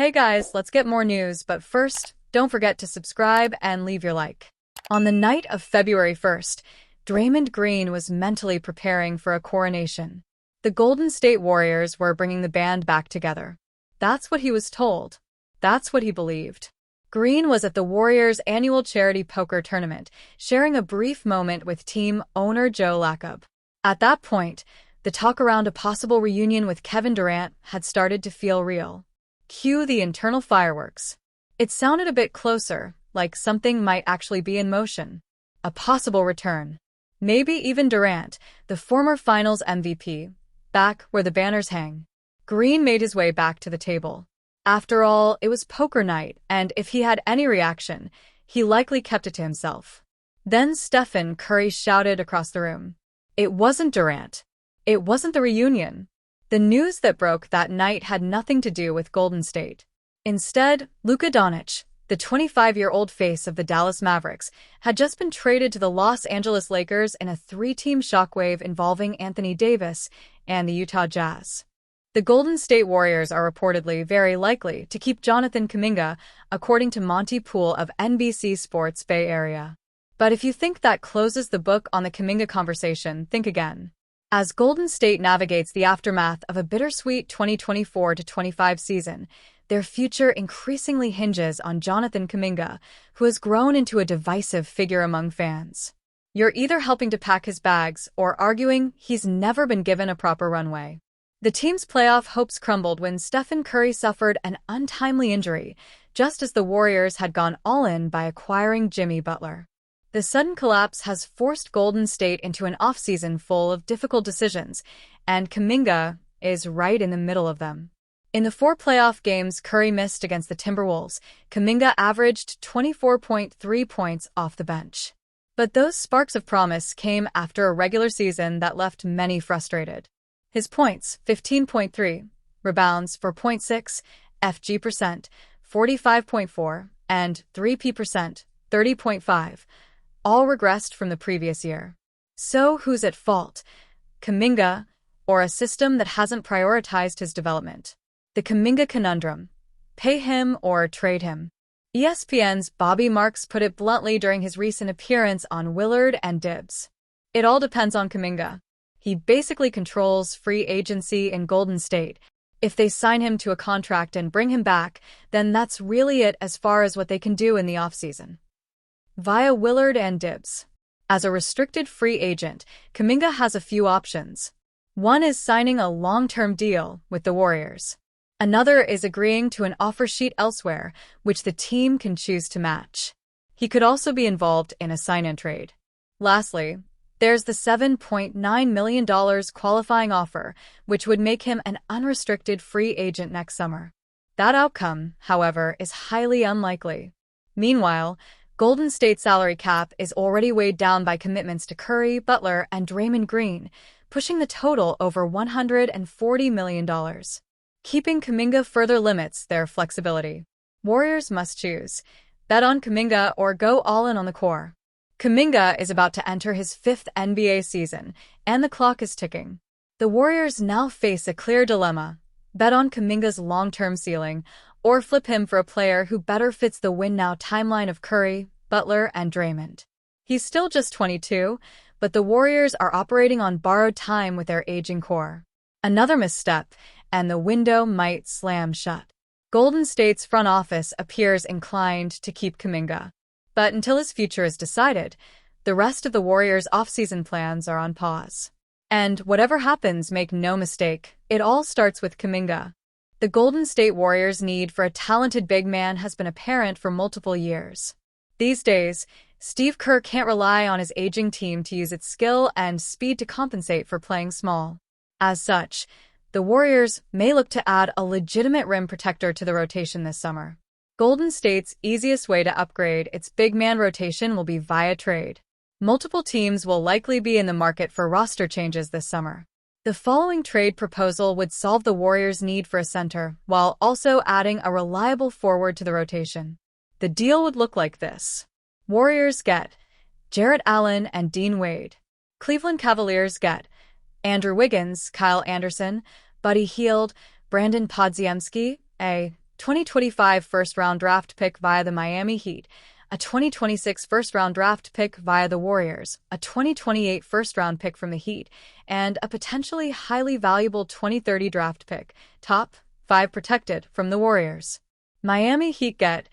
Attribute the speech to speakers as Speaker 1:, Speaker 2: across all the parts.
Speaker 1: Hey guys, let's get more news, but first, don't forget to subscribe and leave your like. On the night of February 1st, Draymond Green was mentally preparing for a coronation. The Golden State Warriors were bringing the band back together. That's what he was told. That's what he believed. Green was at the Warriors' annual charity poker tournament, sharing a brief moment with team owner Joe Lacob. At that point, the talk around a possible reunion with Kevin Durant had started to feel real. Cue the internal fireworks. It sounded a bit closer, like something might actually be in motion. A possible return. Maybe even Durant, the former Finals MVP, back where the banners hang. Green made his way back to the table. After all, it was poker night, and if he had any reaction, he likely kept it to himself. Then Stephen Curry shouted across the room. It wasn't Durant. It wasn't the reunion. The news that broke that night had nothing to do with Golden State. Instead, Luka Doncic, the 25-year-old face of the Dallas Mavericks, had just been traded to the Los Angeles Lakers in a three-team shockwave involving Anthony Davis and the Utah Jazz. The Golden State Warriors are reportedly very likely to keep Jonathan Kuminga, according to Monty Poole of NBC Sports Bay Area. But if you think that closes the book on the Kuminga conversation, think again. As Golden State navigates the aftermath of a bittersweet 2024-25 season, their future increasingly hinges on Jonathan Kuminga, who has grown into a divisive figure among fans. You're either helping to pack his bags or arguing he's never been given a proper runway. The team's playoff hopes crumbled when Stephen Curry suffered an untimely injury, just as the Warriors had gone all in by acquiring Jimmy Butler. The sudden collapse has forced Golden State into an offseason full of difficult decisions, and Kuminga is right in the middle of them. In the 4 playoff games Curry missed against the Timberwolves, Kuminga averaged 24.3 points off the bench. But those sparks of promise came after a regular season that left many frustrated. His points, 15.3, rebounds, 4.6, FG percent, 45.4, and 3P percent, 30.5, all regressed from the previous year. So who's at fault? Kuminga, or a system that hasn't prioritized his development? The Kuminga conundrum. Pay him or trade him. ESPN's Bobby Marks put it bluntly during his recent appearance on Willard and Dibs. It all depends on Kuminga. He basically controls free agency in Golden State. If they sign him to a contract and bring him back, then that's really it as far as what they can do in the offseason. Via Willard and Dibs. As a restricted free agent, Kuminga has a few options. One is signing a long-term deal with the Warriors. Another is agreeing to an offer sheet elsewhere, which the team can choose to match. He could also be involved in a sign-and trade. Lastly, there's the $7.9 million qualifying offer, which would make him an unrestricted free agent next summer. That outcome, however, is highly unlikely. Meanwhile, Golden State's salary cap is already weighed down by commitments to Curry, Butler, and Draymond Green, pushing the total over $140 million. Keeping Kuminga further limits their flexibility. Warriors must choose. Bet on Kuminga or go all in on the core. Kuminga is about to enter his 5th NBA season, and the clock is ticking. The Warriors now face a clear dilemma. Bet on Kuminga's long-term ceiling, or flip him for a player who better fits the win-now timeline of Curry, Butler, and Draymond. He's still just 22, but the Warriors are operating on borrowed time with their aging core. Another misstep, and the window might slam shut. Golden State's front office appears inclined to keep Kuminga. But until his future is decided, the rest of the Warriors' offseason plans are on pause. And whatever happens, make no mistake, it all starts with Kuminga. The Golden State Warriors' need for a talented big man has been apparent for multiple years. These days, Steve Kerr can't rely on his aging team to use its skill and speed to compensate for playing small. As such, the Warriors may look to add a legitimate rim protector to the rotation this summer. Golden State's easiest way to upgrade its big man rotation will be via trade. Multiple teams will likely be in the market for roster changes this summer. The following trade proposal would solve the Warriors' need for a center, while also adding a reliable forward to the rotation. The deal would look like this. Warriors get Jarrett Allen and Dean Wade. Cleveland Cavaliers get Andrew Wiggins, Kyle Anderson, Buddy Hield, Brandon Podziemski, a 2025 first-round draft pick via the Miami Heat, a 2026 first-round draft pick via the Warriors, a 2028 first-round pick from the Heat, and a potentially highly valuable 2030 draft pick, top 5 protected, from the Warriors. Miami Heat get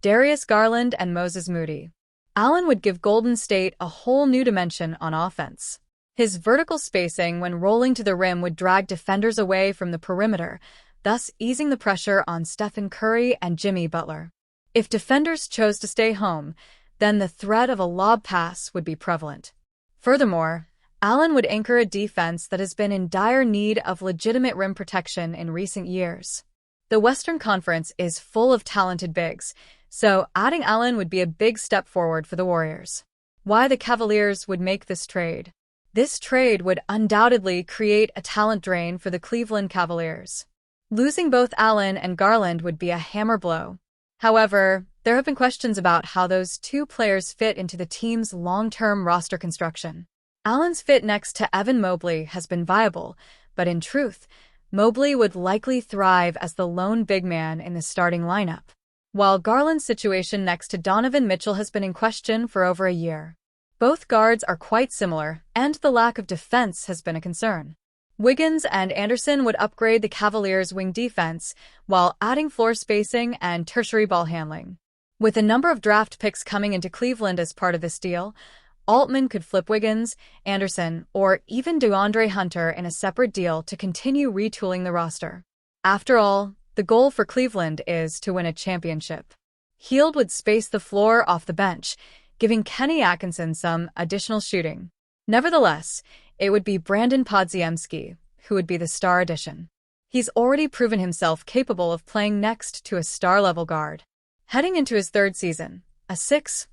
Speaker 1: Darius Garland and Moses Moody. Allen would give Golden State a whole new dimension on offense. His vertical spacing when rolling to the rim would drag defenders away from the perimeter, thus easing the pressure on Stephen Curry and Jimmy Butler. If defenders chose to stay home, then the threat of a lob pass would be prevalent. Furthermore, Allen would anchor a defense that has been in dire need of legitimate rim protection in recent years. The Western Conference is full of talented bigs, so adding Allen would be a big step forward for the Warriors. Why the Cavaliers would make this trade? This trade would undoubtedly create a talent drain for the Cleveland Cavaliers. Losing both Allen and Garland would be a hammer blow. However, there have been questions about how those two players fit into the team's long-term roster construction. Allen's fit next to Evan Mobley has been viable, but in truth, Mobley would likely thrive as the lone big man in the starting lineup, while Garland's situation next to Donovan Mitchell has been in question for over a year. Both guards are quite similar, and the lack of defense has been a concern. Wiggins and Anderson would upgrade the Cavaliers' wing defense, while adding floor spacing and tertiary ball handling. With a number of draft picks coming into Cleveland as part of this deal, Altman could flip Wiggins, Anderson, or even DeAndre Hunter in a separate deal to continue retooling the roster. After all, the goal for Cleveland is to win a championship. Hield would space the floor off the bench, giving Kenny Atkinson some additional shooting. Nevertheless, it would be Brandon Podziemski who would be the star addition. He's already proven himself capable of playing next to a star-level guard. Heading into his third season, a 6'5"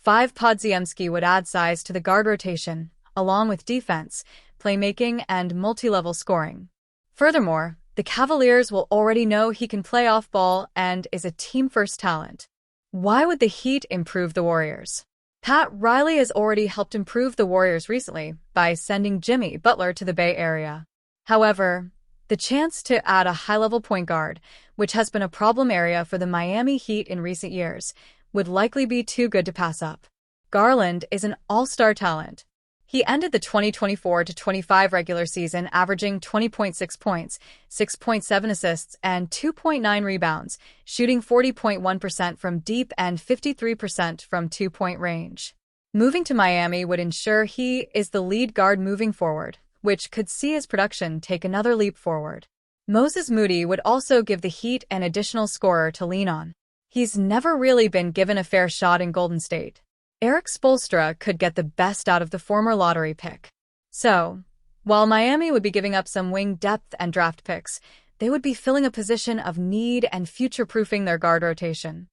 Speaker 1: Podziemski would add size to the guard rotation, along with defense, playmaking, and multi-level scoring. Furthermore, the Cavaliers will already know he can play off-ball and is a team-first talent. Why would the Heat improve the Warriors? Pat Riley has already helped improve the Warriors recently by sending Jimmy Butler to the Bay Area. However, the chance to add a high-level point guard, which has been a problem area for the Miami Heat in recent years, would likely be too good to pass up. Garland is an all-star talent. He ended the 2024-25 regular season averaging 20.6 points, 6.7 assists, and 2.9 rebounds, shooting 40.1% from deep and 53% from two-point range. Moving to Miami would ensure he is the lead guard moving forward, which could see his production take another leap forward. Moses Moody would also give the Heat an additional scorer to lean on. He's never really been given a fair shot in Golden State. Eric Spoelstra could get the best out of the former lottery pick. So, while Miami would be giving up some wing depth and draft picks, they would be filling a position of need and future-proofing their guard rotation.